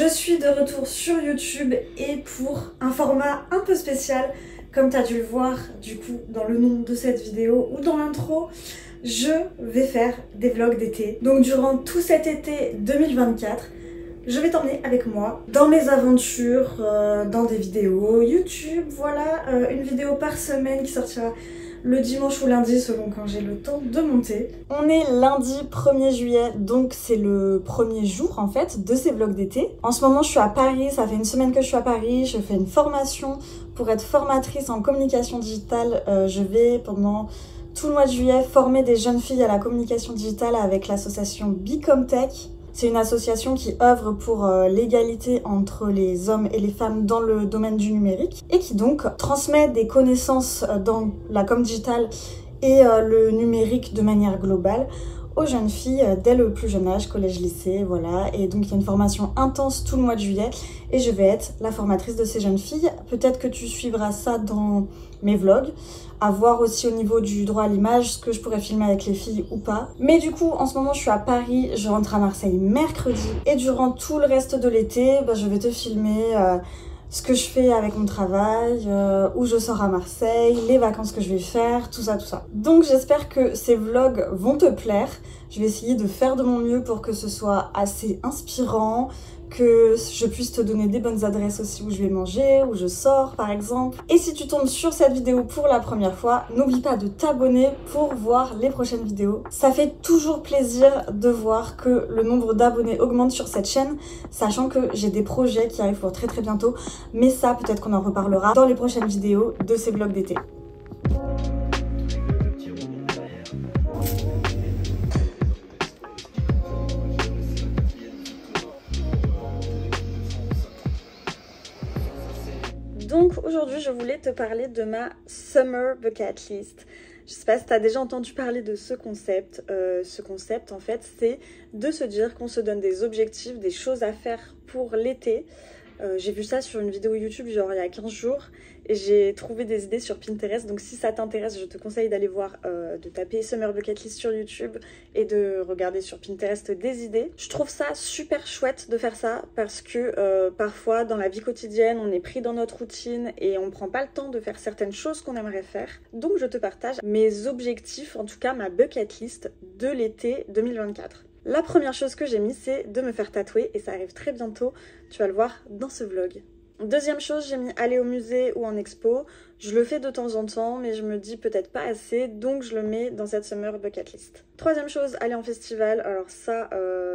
suis de retour sur YouTube et pour un format un peu spécial, comme tu as dû le voir du coup dans le nom de cette vidéo ou dans l'intro, je vais faire des vlogs d'été. Donc durant tout cet été 2024, je vais t'emmener avec moi dans mes aventures, dans des vidéos YouTube, voilà, une vidéo par semaine qui sortira le dimanche ou lundi selon quand j'ai le temps de monter. On est lundi 1er juillet, donc c'est le premier jour en fait de ces vlogs d'été. En ce moment je suis à Paris, ça fait une semaine que je suis à Paris, je fais une formation pour être formatrice en communication digitale. Je vais pendant tout le mois de juillet former des jeunes filles à la communication digitale avec l'association Bicomtech. C'est une association qui œuvre pour l'égalité entre les hommes et les femmes dans le domaine du numérique et qui donc transmet des connaissances dans la com digitale et le numérique de manière globale aux jeunes filles dès le plus jeune âge, collège-lycée, voilà. Et donc il y a une formation intense tout le mois de juillet et je vais être la formatrice de ces jeunes filles. Peut-être que tu suivras ça dans mes vlogs, à voir aussi au niveau du droit à l'image ce que je pourrais filmer avec les filles ou pas. Mais du coup en ce moment je suis à Paris, je rentre à Marseille mercredi et durant tout le reste de l'été je vais te filmer ce que je fais avec mon travail, où je sors à Marseille, les vacances que je vais faire, tout ça, tout ça. Donc j'espère que ces vlogs vont te plaire. Je vais essayer de faire de mon mieux pour que ce soit assez inspirant, que je puisse te donner des bonnes adresses aussi où je vais manger, où je sors par exemple. Et si tu tombes sur cette vidéo pour la première fois, n'oublie pas de t'abonner pour voir les prochaines vidéos. Ça fait toujours plaisir de voir que le nombre d'abonnés augmente sur cette chaîne, sachant que j'ai des projets qui arrivent pour très très bientôt, mais ça peut-être qu'on en reparlera dans les prochaines vidéos de ces vlogs d'été. Donc aujourd'hui je voulais te parler de ma Summer Bucket List. Je sais pas si tu as déjà entendu parler de ce concept. Ce concept en fait c'est de se dire qu'on se donne des objectifs, des choses à faire pour l'été. J'ai vu ça sur une vidéo YouTube genre il y a 15 jours et j'ai trouvé des idées sur Pinterest, donc si ça t'intéresse je te conseille d'aller voir, de taper Summer Bucket List sur YouTube et de regarder sur Pinterest des idées. Je trouve ça super chouette de faire ça parce que parfois dans la vie quotidienne on est pris dans notre routine et on prend pas le temps de faire certaines choses qu'on aimerait faire. Donc je te partage mes objectifs, en tout cas ma bucket list de l'été 2024. La première chose que j'ai mis, c'est de me faire tatouer et ça arrive très bientôt, tu vas le voir dans ce vlog. Deuxième chose, j'ai mis aller au musée ou en expo. Je le fais de temps en temps, mais je me dis peut-être pas assez, donc je le mets dans cette Summer Bucket List. Troisième chose, aller en festival. Alors ça,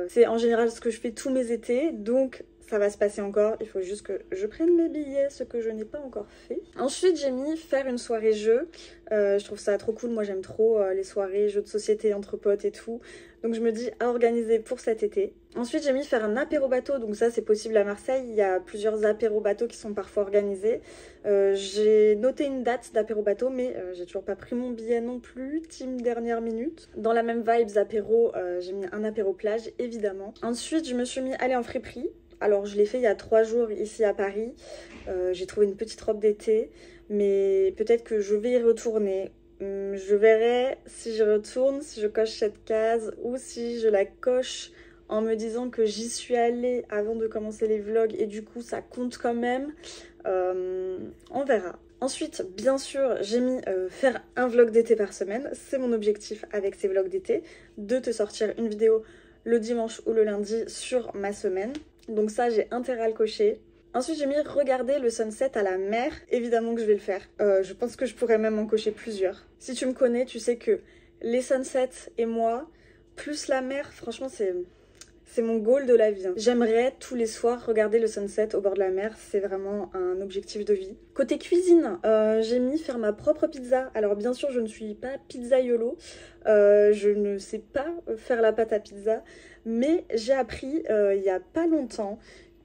c'est en général ce que je fais tous mes étés, donc ça va se passer encore. Il faut juste que je prenne mes billets, ce que je n'ai pas encore fait. Ensuite, j'ai mis faire une soirée jeu. Je trouve ça trop cool. Moi, j'aime trop les soirées jeux de société entre potes et tout. Donc je me dis à organiser pour cet été. Ensuite j'ai mis faire un apéro bateau, donc ça c'est possible à Marseille, il y a plusieurs apéros bateaux qui sont parfois organisés. J'ai noté une date d'apéro bateau mais j'ai toujours pas pris mon billet non plus, team dernière minute. Dans la même vibes apéro, j'ai mis un apéro plage évidemment. Ensuite je me suis mis aller en friperie. Alors je l'ai fait il y a 3 jours ici à Paris, j'ai trouvé une petite robe d'été mais peut-être que je vais y retourner. Je verrai si je retourne, si je coche cette case ou si je la coche en me disant que j'y suis allée avant de commencer les vlogs et du coup ça compte quand même. On verra. Ensuite, bien sûr, j'ai mis faire un vlog d'été par semaine. C'est mon objectif avec ces vlogs d'été, de te sortir une vidéo le dimanche ou le lundi sur ma semaine. Donc ça, j'ai intérêt à le cocher. Ensuite, j'ai mis regarder le sunset à la mer. Évidemment que je vais le faire. Je pense que je pourrais même en cocher plusieurs. Si tu me connais, tu sais que les sunsets et moi, plus la mer, franchement, c'est mon goal de la vie. J'aimerais tous les soirs regarder le sunset au bord de la mer. C'est vraiment un objectif de vie. Côté cuisine, j'ai mis faire ma propre pizza. Alors bien sûr, je ne suis pas pizzaiolo. Je ne sais pas faire la pâte à pizza. Mais j'ai appris il n'y a pas longtemps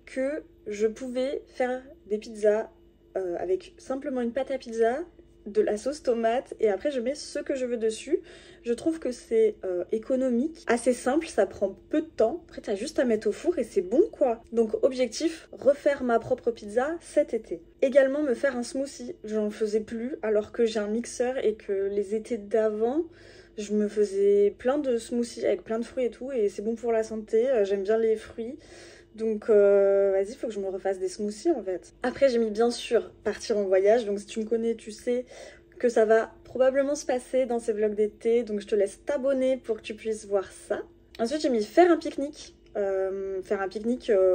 que je pouvais faire des pizzas avec simplement une pâte à pizza, de la sauce tomate et après je mets ce que je veux dessus. Je trouve que c'est économique, assez simple, ça prend peu de temps. Après t'as juste à mettre au four et c'est bon quoi. Donc objectif, refaire ma propre pizza cet été. Également me faire un smoothie, j'en faisais plus alors que j'ai un mixeur et que les étés d'avant je me faisais plein de smoothies avec plein de fruits et tout et c'est bon pour la santé, j'aime bien les fruits. Donc vas-y, il faut que je me refasse des smoothies en fait. Après j'ai mis bien sûr partir en voyage, donc si tu me connais tu sais que ça va probablement se passer dans ces vlogs d'été, donc je te laisse t'abonner pour que tu puisses voir ça. Ensuite j'ai mis faire un pique-nique.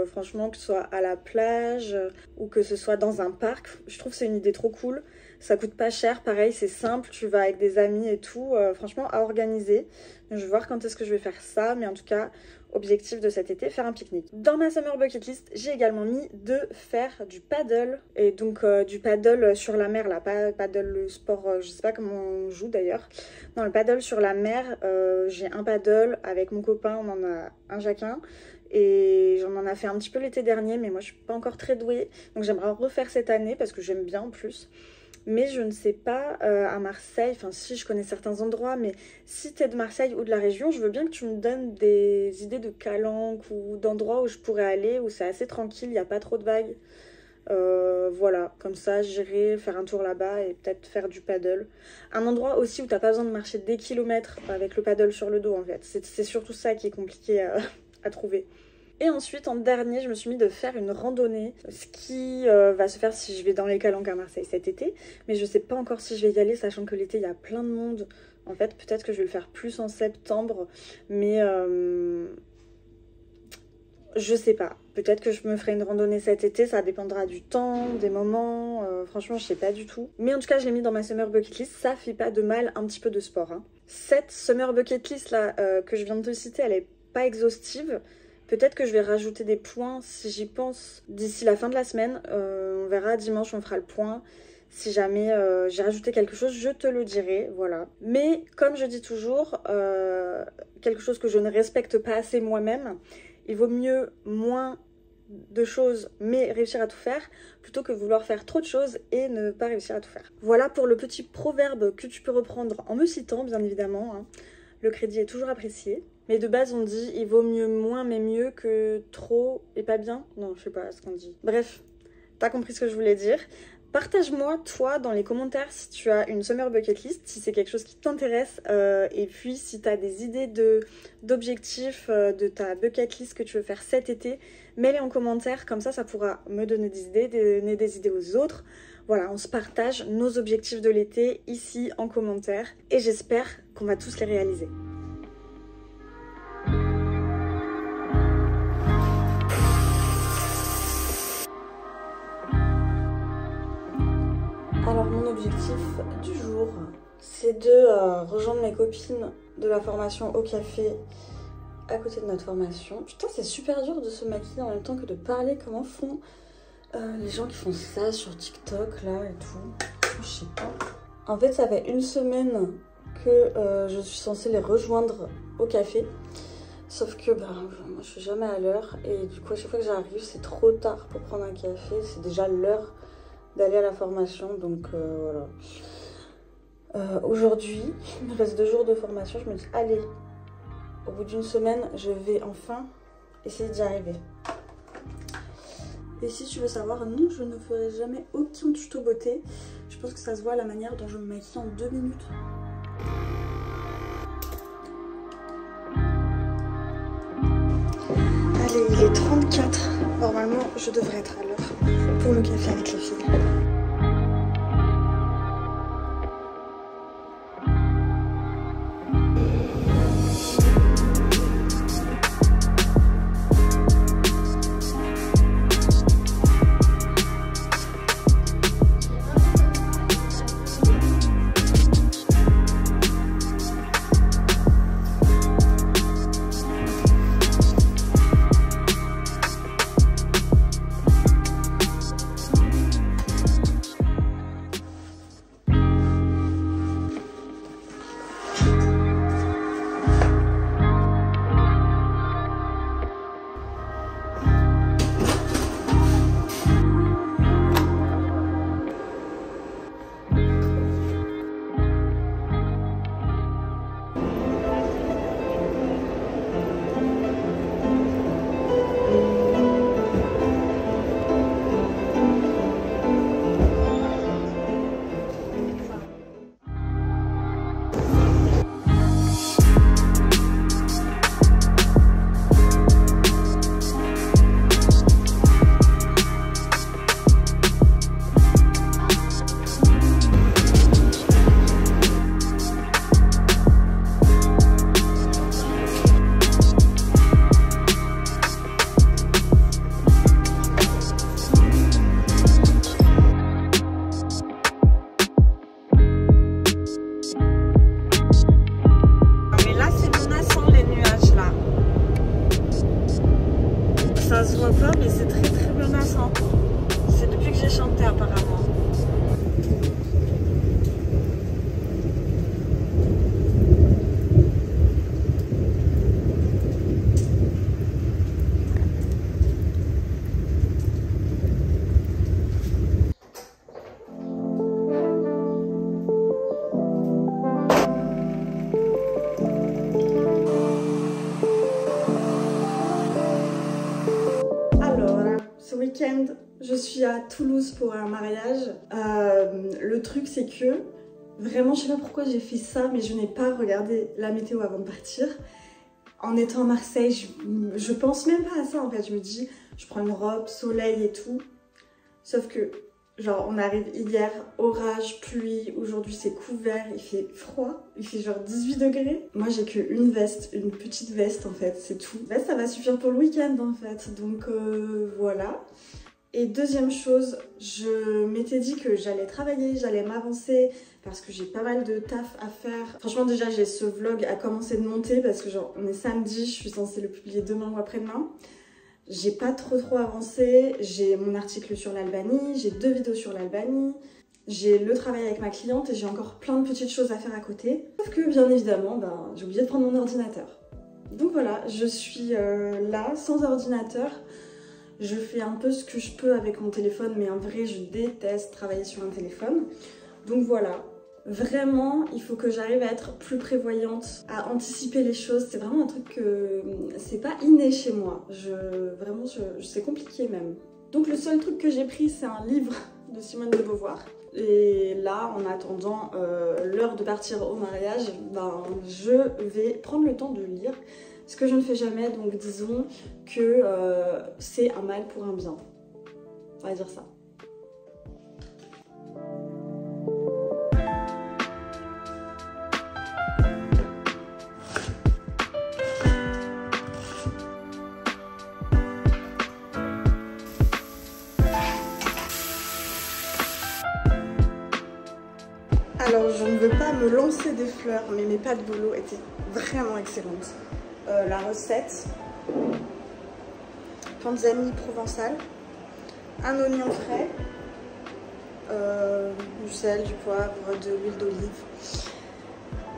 Franchement, que ce soit à la plage ou que ce soit dans un parc, je trouve que c'est une idée trop cool. Ça coûte pas cher, pareil, c'est simple, tu vas avec des amis et tout, franchement à organiser. Donc, je vais voir quand est-ce que je vais faire ça, mais en tout cas, objectif de cet été, faire un pique-nique. Dans ma summer bucket list, j'ai également mis de faire du paddle, et donc du paddle sur la mer, là, pas paddle le sport, je sais pas comment on joue d'ailleurs. Non, le paddle sur la mer, j'ai un paddle avec mon copain, on en a un chacun. Et j'en en ai fait un petit peu l'été dernier, mais moi je suis pas encore très douée. Donc j'aimerais refaire cette année parce que j'aime bien en plus. Mais je ne sais pas à Marseille, enfin si je connais certains endroits, mais si tu es de Marseille ou de la région, je veux bien que tu me donnes des idées de calanques ou d'endroits où je pourrais aller, où c'est assez tranquille, il n'y a pas trop de vagues. Voilà, comme ça j'irai faire un tour là-bas et peut-être faire du paddle. Un endroit aussi où t'as pas besoin de marcher des kilomètres avec le paddle sur le dos en fait. C'est surtout ça qui est compliqué à trouver. Et ensuite, en dernier, je me suis mis de faire une randonnée, ce qui va se faire si je vais dans les Calanques à Marseille cet été. Mais je sais pas encore si je vais y aller, sachant que l'été, il y a plein de monde. En fait, peut-être que je vais le faire plus en septembre, mais je sais pas. Peut-être que je me ferai une randonnée cet été, ça dépendra du temps, des moments. Franchement, je sais pas du tout. Mais en tout cas, je l'ai mis dans ma summer bucket list, ça fait pas de mal, un petit peu de sport. Hein. Cette summer bucket list là que je viens de te citer, elle est pas exhaustive. Peut-être que je vais rajouter des points si j'y pense d'ici la fin de la semaine. On verra, dimanche on fera le point. Si jamais j'ai rajouté quelque chose, je te le dirai, voilà. Mais comme je dis toujours, quelque chose que je ne respecte pas assez moi-même, il vaut mieux moins de choses mais réussir à tout faire plutôt que vouloir faire trop de choses et ne pas réussir à tout faire. Voilà pour le petit proverbe que tu peux reprendre en me citant, bien évidemment. Hein. Le crédit est toujours apprécié. Mais de base, on dit il vaut mieux moins mais mieux que trop et pas bien. Non, je sais pas ce qu'on dit. Bref, t'as compris ce que je voulais dire. Partage-moi, toi, dans les commentaires, si tu as une summer bucket list, si c'est quelque chose qui t'intéresse. Et puis, si tu as des idées d'objectifs de ta bucket list que tu veux faire cet été, mets-les en commentaire. Comme ça pourra me donner des idées, donner des idées aux autres. Voilà, on se partage nos objectifs de l'été ici en commentaire. Et j'espère qu'on va tous les réaliser. Alors mon objectif du jour, c'est de rejoindre mes copines de la formation au café à côté de notre formation. Putain, c'est super dur de se maquiller en même temps que de parler. Comment font les gens qui font ça sur TikTok là et tout? Je sais pas. En fait, ça fait une semaine que je suis censée les rejoindre au café. Sauf que bah, moi je suis jamais à l'heure et du coup à chaque fois que j'arrive c'est trop tard pour prendre un café. C'est déjà l'heure d'aller à la formation, donc voilà. Aujourd'hui, il me reste 2 jours de formation, je me dis allez, au bout d'une semaine, je vais enfin essayer d'y arriver. Et si tu veux savoir, non, je ne ferai jamais aucun tuto beauté. Je pense que ça se voit à la manière dont je me maquille en 2 minutes. Allez, il est 34. Normalement, je devrais être à l'heure pour le café avec les filles. week-end, je suis à Toulouse pour un mariage. Le truc c'est que, vraiment je sais pas pourquoi j'ai fait ça, mais je n'ai pas regardé la météo avant de partir. En étant à Marseille, je pense même pas à ça en fait. Je me dis, je prends une robe, soleil et tout. Sauf que, genre, on arrive hier, orage, pluie, aujourd'hui c'est couvert, il fait froid, il fait genre 18 degrés. Moi j'ai qu'une veste, une petite veste en fait, c'est tout. Ça va suffire pour le week-end en fait, donc voilà. Et deuxième chose, je m'étais dit que j'allais travailler, j'allais m'avancer parce que j'ai pas mal de taf à faire. Franchement déjà j'ai ce vlog à commencer de monter parce que genre on est samedi, je suis censée le publier demain ou après-demain. J'ai pas trop avancé, j'ai mon article sur l'Albanie, j'ai 2 vidéos sur l'Albanie, j'ai le travail avec ma cliente et j'ai encore plein de petites choses à faire à côté. Sauf que bien évidemment, j'ai oublié de prendre mon ordinateur. Donc voilà, je suis là, sans ordinateur. Je fais un peu ce que je peux avec mon téléphone, mais en vrai, je déteste travailler sur un téléphone. Donc voilà, vraiment, il faut que j'arrive à être plus prévoyante, à anticiper les choses. C'est vraiment un truc que c'est pas inné chez moi. Vraiment, c'est compliqué même. Donc le seul truc que j'ai pris, c'est un livre de Simone de Beauvoir. Et là, en attendant l'heure de partir au mariage, je vais prendre le temps de lire. Ce que je ne fais jamais, donc disons que c'est un mal pour un bien. On va dire ça. Alors, je ne veux pas me lancer des fleurs, mais mes pâtes bolo étaient vraiment excellentes. La recette, panzani provençal, un oignon frais, du sel, du poivre, de l'huile d'olive.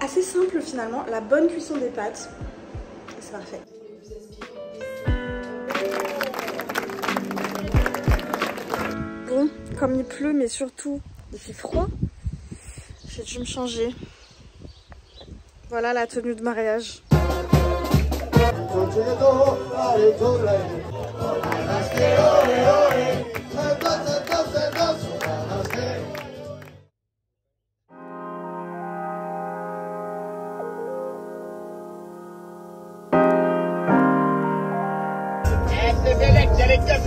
Assez simple finalement, la bonne cuisson des pâtes, c'est parfait. Bon, comme il pleut, mais surtout il fait froid, j'ai dû me changer. Voilà la tenue de mariage.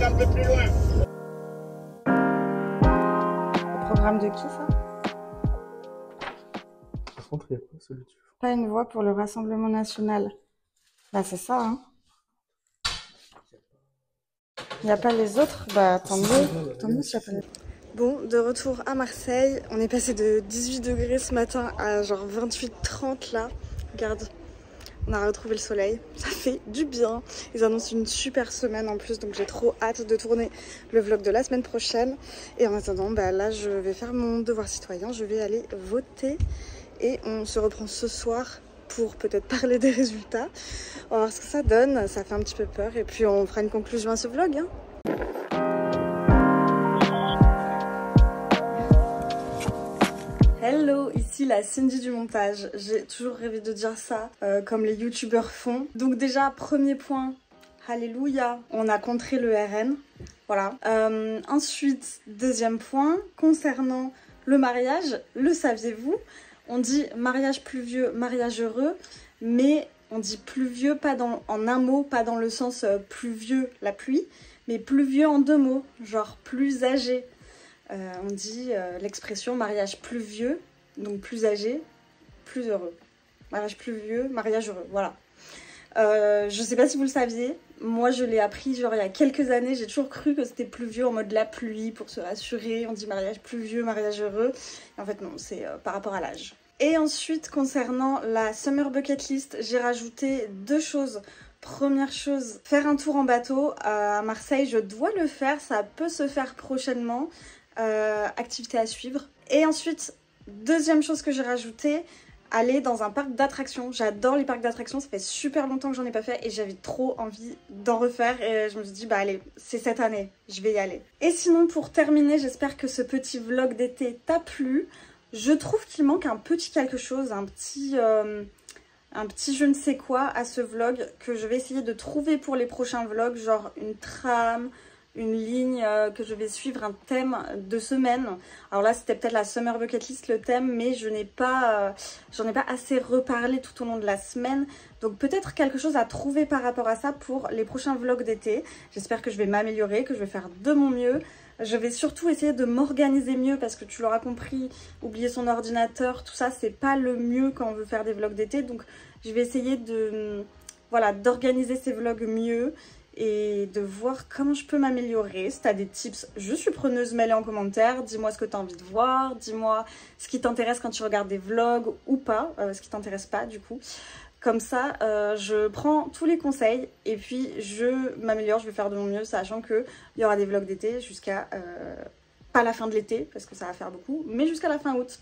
Un peu plus loin. Le programme de qui ça? Par contre, il n'y a pas celui du... Pas une voix pour le Rassemblement National. Bah c'est ça hein. Il n'y a pas les autres? Bah tant mieux s'il n'y a pas les autres. Bon, de retour à Marseille, on est passé de 18 degrés ce matin à genre 28-30 là. Regarde, on a retrouvé le soleil, ça fait du bien. Ils annoncent une super semaine en plus, donc j'ai trop hâte de tourner le vlog de la semaine prochaine. Et en attendant, là je vais faire mon devoir citoyen, je vais aller voter. Et on se reprend ce soir pour peut-être parler des résultats. On va voir ce que ça donne, ça fait un petit peu peur. Et puis on fera une conclusion à ce vlog. Hein. Hello, ici la Cindy du montage. J'ai toujours rêvé de dire ça, comme les youtubeurs font. Donc déjà, premier point, alléluia, on a contré le RN. Voilà. Ensuite, deuxième point, concernant le mariage, le saviez-vous? On dit mariage pluvieux, mariage heureux, mais on dit pluvieux pas en un mot, pas dans le sens pluvieux, la pluie, mais pluvieux en 2 mots, genre plus âgé. On dit l'expression mariage pluvieux, donc plus âgé, plus heureux. Mariage pluvieux, mariage heureux, voilà. Je sais pas si vous le saviez, moi je l'ai appris genre il y a quelques années, j'ai toujours cru que c'était pluvieux en mode la pluie pour se rassurer, on dit mariage pluvieux, mariage heureux, et en fait non, c'est par rapport à l'âge. Et ensuite concernant la Summer Bucket List, j'ai rajouté 2 choses. Première chose, faire un tour en bateau à Marseille, je dois le faire, ça peut se faire prochainement, activité à suivre. Et ensuite, deuxième chose que j'ai rajouté, aller dans un parc d'attractions. J'adore les parcs d'attractions, ça fait super longtemps que j'en ai pas fait et j'avais trop envie d'en refaire et je me suis dit allez, c'est cette année, je vais y aller. Et sinon pour terminer, j'espère que ce petit vlog d'été t'a plu. Je trouve qu'il manque un petit quelque chose, un petit je ne sais quoi à ce vlog que je vais essayer de trouver pour les prochains vlogs, genre une trame, une ligne que je vais suivre, un thème de semaine. Alors là c'était peut-être la Summer Bucket List le thème, mais j'en ai pas assez reparlé tout au long de la semaine. Donc peut-être quelque chose à trouver par rapport à ça pour les prochains vlogs d'été. J'espère que je vais m'améliorer, que je vais faire de mon mieux. Je vais surtout essayer de m'organiser mieux parce que tu l'auras compris, oublier son ordinateur, tout ça c'est pas le mieux quand on veut faire des vlogs d'été. Donc je vais essayer de, voilà, d'organiser ces vlogs mieux et de voir comment je peux m'améliorer. Si tu as des tips, je suis preneuse, mets-les en commentaire. Dis-moi ce que tu as envie de voir, dis-moi ce qui t'intéresse quand tu regardes des vlogs ou pas, ce qui t'intéresse pas du coup. Comme ça, je prends tous les conseils et puis je m'améliore, je vais faire de mon mieux, sachant qu'il y aura des vlogs d'été jusqu'à, pas la fin de l'été, parce que ça va faire beaucoup, mais jusqu'à la fin août.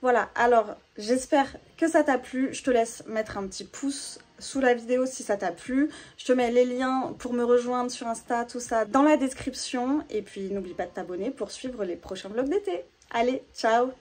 Voilà, alors j'espère que ça t'a plu. Je te laisse mettre un petit pouce sous la vidéo si ça t'a plu. Je te mets les liens pour me rejoindre sur Insta, tout ça dans la description. Et puis n'oublie pas de t'abonner pour suivre les prochains vlogs d'été. Allez, ciao!